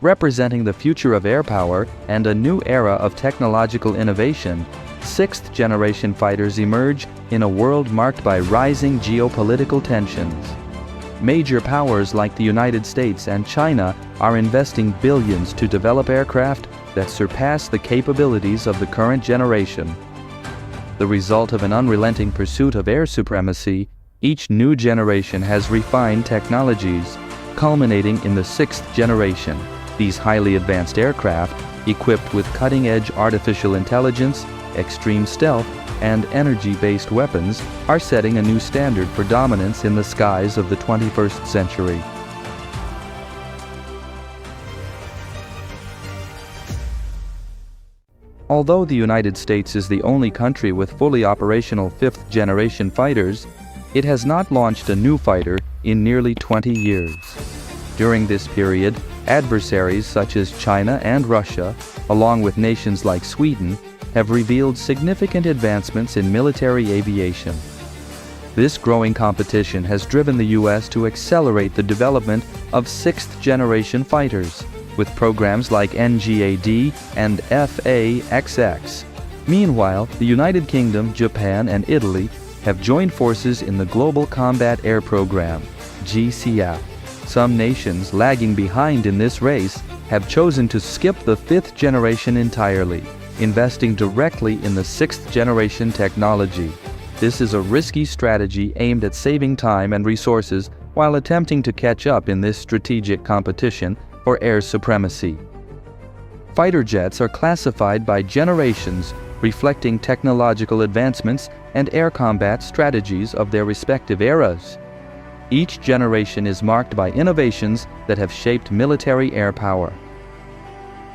Representing the future of air power and a new era of technological innovation, sixth-generation fighters emerge in a world marked by rising geopolitical tensions. Major powers like the United States and China are investing billions to develop aircraft that surpass the capabilities of the current generation. The result of an unrelenting pursuit of air supremacy, each new generation has refined technologies, culminating in the sixth generation. These highly advanced aircraft, equipped with cutting-edge artificial intelligence, extreme stealth, and energy-based weapons, are setting a new standard for dominance in the skies of the 21st century. Although the United States is the only country with fully operational fifth-generation fighters, it has not launched a new fighter in nearly 20 years. During this period, adversaries such as China and Russia, along with nations like Sweden, have revealed significant advancements in military aviation. This growing competition has driven the U.S. to accelerate the development of sixth-generation fighters, with programs like NGAD and FAXX. Meanwhile, the United Kingdom, Japan, and Italy have joined forces in the Global Combat Air Program, GCAP. Some nations lagging behind in this race have chosen to skip the fifth generation entirely, investing directly in the sixth generation technology. This is a risky strategy aimed at saving time and resources while attempting to catch up in this strategic competition for air supremacy. Fighter jets are classified by generations, reflecting technological advancements and air combat strategies of their respective eras. Each generation is marked by innovations that have shaped military air power.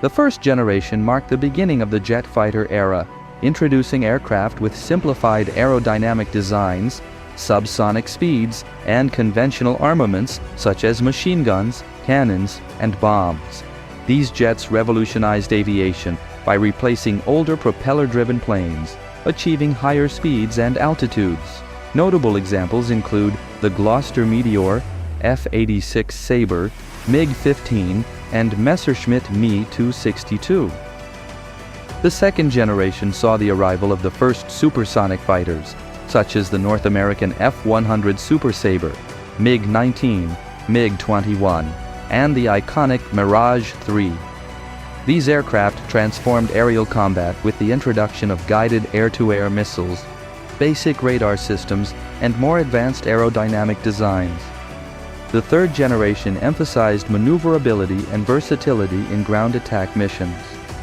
The first generation marked the beginning of the jet fighter era, introducing aircraft with simplified aerodynamic designs, subsonic speeds, and conventional armaments such as machine guns, cannons, and bombs. These jets revolutionized aviation by replacing older propeller-driven planes, achieving higher speeds and altitudes. Notable examples include the Gloster Meteor, F-86 Sabre, MiG-15, and Messerschmitt Me-262. The second generation saw the arrival of the first supersonic fighters, such as the North American F-100 Super Sabre, MiG-19, MiG-21, and the iconic Mirage 3. These aircraft transformed aerial combat with the introduction of guided air-to-air missiles, basic radar systems, and more advanced aerodynamic designs. The third generation emphasized maneuverability and versatility in ground attack missions.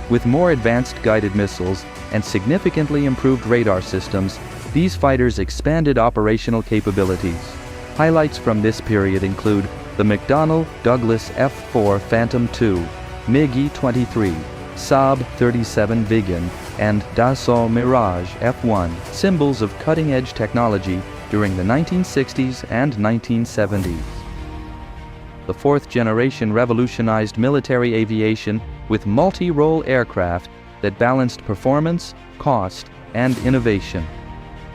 With more advanced guided missiles and significantly improved radar systems, these fighters expanded operational capabilities. Highlights from this period include the McDonnell Douglas F-4 Phantom II, MiG-23, Saab 37 Viggen, and Dassault Mirage F-1, symbols of cutting-edge technology during the 1960s and 1970s. The fourth generation revolutionized military aviation with multi-role aircraft that balanced performance, cost, and innovation.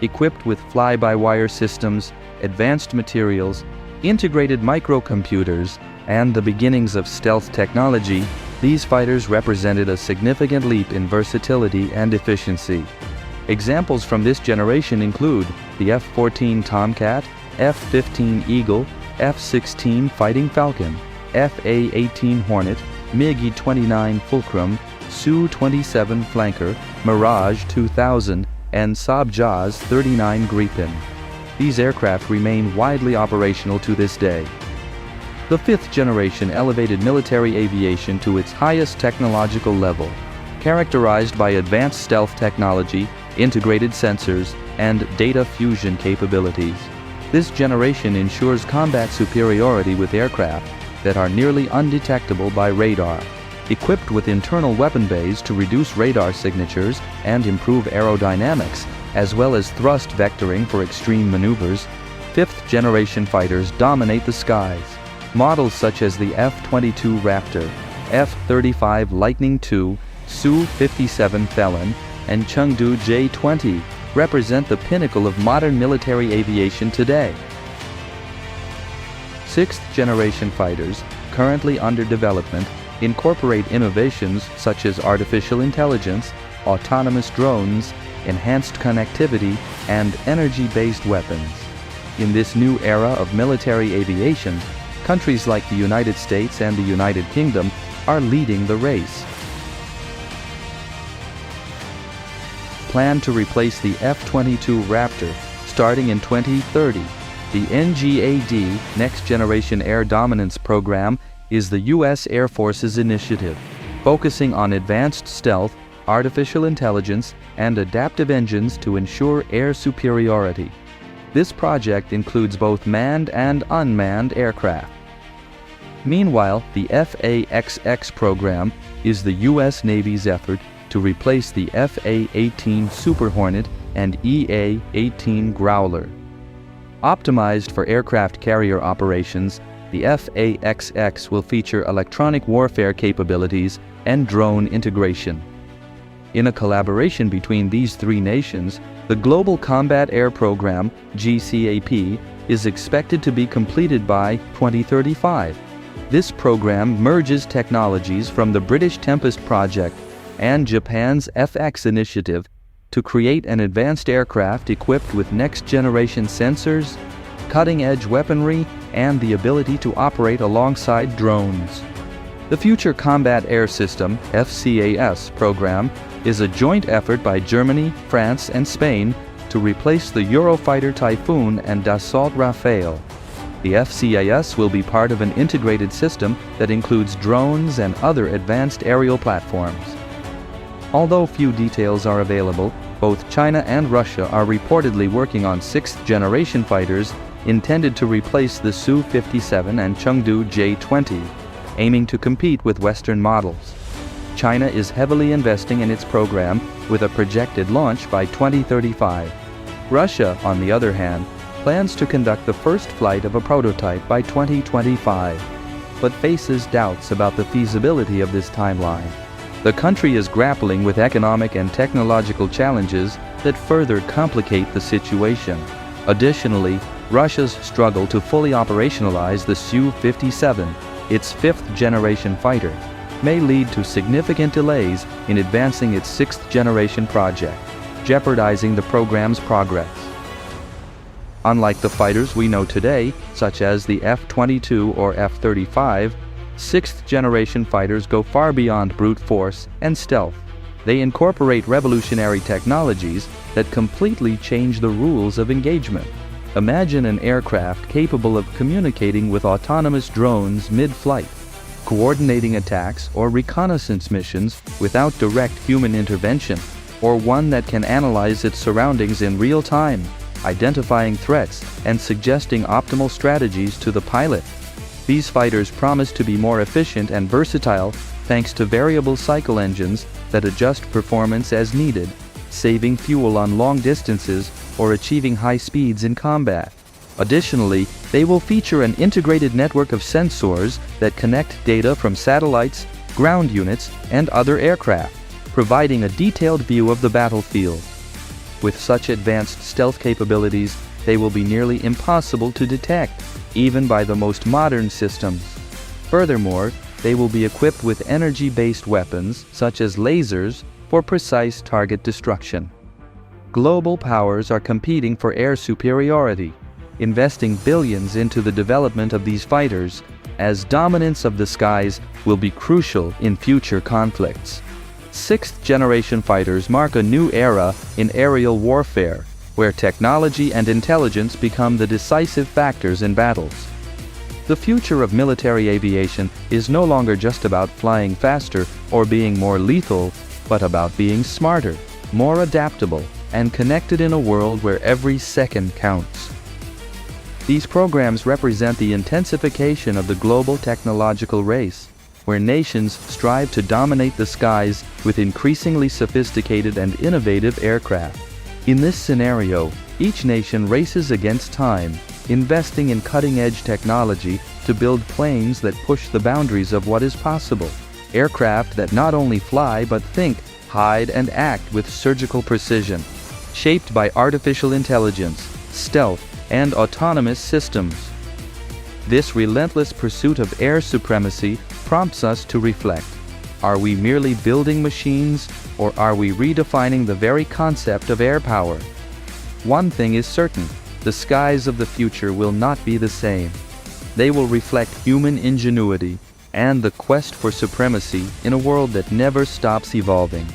Equipped with fly-by-wire systems, advanced materials, integrated microcomputers, and the beginnings of stealth technology, these fighters represented a significant leap in versatility and efficiency. Examples from this generation include the F-14 Tomcat, F-15 Eagle, F-16 Fighting Falcon, F-A-18 Hornet, MiG-29 Fulcrum, Su-27 Flanker, Mirage 2000, and Saab JAS 39 Gripen. These aircraft remain widely operational to this day. The fifth generation elevated military aviation to its highest technological level, characterized by advanced stealth technology, integrated sensors, and data fusion capabilities. This generation ensures combat superiority with aircraft that are nearly undetectable by radar. Equipped with internal weapon bays to reduce radar signatures and improve aerodynamics, as well as thrust vectoring for extreme maneuvers, fifth-generation fighters dominate the skies. Models such as the F-22 Raptor, F-35 Lightning II, Su-57 Felon, and Chengdu J-20 represent the pinnacle of modern military aviation today. Sixth-generation fighters, currently under development, incorporate innovations such as artificial intelligence, autonomous drones, enhanced connectivity, and energy-based weapons. In this new era of military aviation, countries like the United States and the United Kingdom are leading the race. Plan to replace the F-22 Raptor starting in 2030. The NGAD, Next Generation Air Dominance Program, is the U.S. Air Force's initiative, focusing on advanced stealth, artificial intelligence, and adaptive engines to ensure air superiority. This project includes both manned and unmanned aircraft. Meanwhile, the FAXX program is the U.S. Navy's effort to replace the FA-18 Super Hornet and EA-18 Growler. Optimized for aircraft carrier operations, the FAXX will feature electronic warfare capabilities and drone integration. In a collaboration between these three nations, the Global Combat Air Program, GCAP, is expected to be completed by 2035. This program merges technologies from the British Tempest project and Japan's FX initiative to create an advanced aircraft equipped with next-generation sensors, cutting-edge weaponry, and the ability to operate alongside drones. The Future Combat Air System (FCAS) program is a joint effort by Germany, France, and Spain to replace the Eurofighter Typhoon and Dassault Rafale. The FCAS will be part of an integrated system that includes drones and other advanced aerial platforms. Although few details are available, both China and Russia are reportedly working on sixth-generation fighters intended to replace the Su-57 and Chengdu J-20, aiming to compete with Western models. China is heavily investing in its program with a projected launch by 2035. Russia, on the other hand, plans to conduct the first flight of a prototype by 2025, but faces doubts about the feasibility of this timeline. The country is grappling with economic and technological challenges that further complicate the situation. Additionally, Russia's struggle to fully operationalize the Su-57, its fifth-generation fighter, may lead to significant delays in advancing its sixth-generation project, jeopardizing the program's progress. Unlike the fighters we know today, such as the F-22 or F-35, sixth-generation fighters go far beyond brute force and stealth. They incorporate revolutionary technologies that completely change the rules of engagement. Imagine an aircraft capable of communicating with autonomous drones mid-flight, coordinating attacks or reconnaissance missions without direct human intervention, or one that can analyze its surroundings in real time, identifying threats and suggesting optimal strategies to the pilot. These fighters promise to be more efficient and versatile thanks to variable cycle engines that adjust performance as needed, saving fuel on long distances or achieving high speeds in combat. Additionally, they will feature an integrated network of sensors that connect data from satellites, ground units, and other aircraft, providing a detailed view of the battlefield. With such advanced stealth capabilities, they will be nearly impossible to detect, even by the most modern systems. Furthermore, they will be equipped with energy-based weapons, such as lasers, for precise target destruction. Global powers are competing for air superiority, investing billions into the development of these fighters, as dominance of the skies will be crucial in future conflicts. Sixth-generation fighters mark a new era in aerial warfare, where technology and intelligence become the decisive factors in battles. The future of military aviation is no longer just about flying faster or being more lethal, but about being smarter, more adaptable, and connected in a world where every second counts. These programs represent the intensification of the global technological race, where nations strive to dominate the skies with increasingly sophisticated and innovative aircraft. In this scenario, each nation races against time, investing in cutting-edge technology to build planes that push the boundaries of what is possible. Aircraft that not only fly but think, hide, and act with surgical precision, shaped by artificial intelligence, stealth, and autonomous systems. This relentless pursuit of air supremacy prompts us to reflect. Are we merely building machines, or are we redefining the very concept of air power? One thing is certain, the skies of the future will not be the same. They will reflect human ingenuity and the quest for supremacy in a world that never stops evolving.